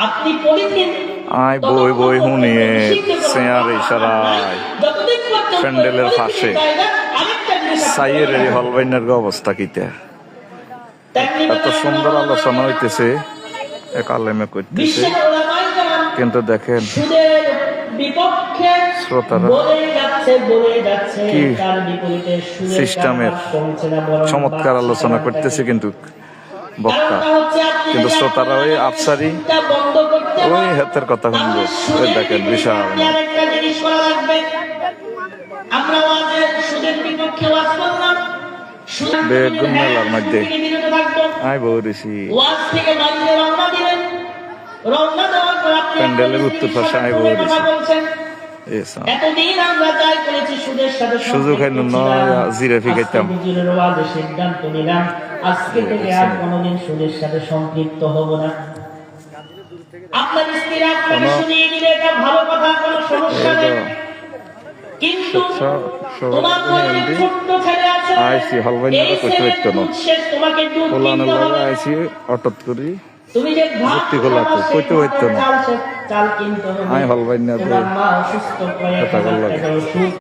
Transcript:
আপনি পলিথিন আয় বই বই শুনিয়ে চেয়ার ইশারায় প্যান্ডেলের পাশে সাইয়ের এই হলবাইনের অবস্থা কিতা এত সুন্দর আলোচনা হইতেছে এক আলেমে করতেছে কিন্তু দেখেন শ্রোতারা কি সিস্টেমের চমৎকার আলোচনা করতেছে কিন্তু বক্তা কিন্তু শ্রোতারা ওই আফসারি ওই হাতের কথা শুনবো ওই দেখেন বিশাল বেগুন মেলার মধ্যে আই বৌরিছি প্যান্ডেলের উত্তর পাশে আই বৌরিছি সুযোগ হয় জিরাফি খাইতাম আজকে থেকে আর কোনোদিন সুদের সাথে সম্পৃক্ত হব না। আপনার স্ত্রী আপনাকে শুনিয়ে দিলে এটা ভালো কথা, কোনো সমস্যা নেই, কিন্তু তোমার মধ্যে ছোট্ট ছেলে আছে আইসি হলবাইনারা কইতে হইতো না তোমাকে দুধ কিনতে হবে, আইসি অটত করি তুমি যে যুক্তি গোলাপ কইতে হইতো না চাল কিনতে হবে, আই হলবাইনারা তোমার মা অসুস্থ হয়ে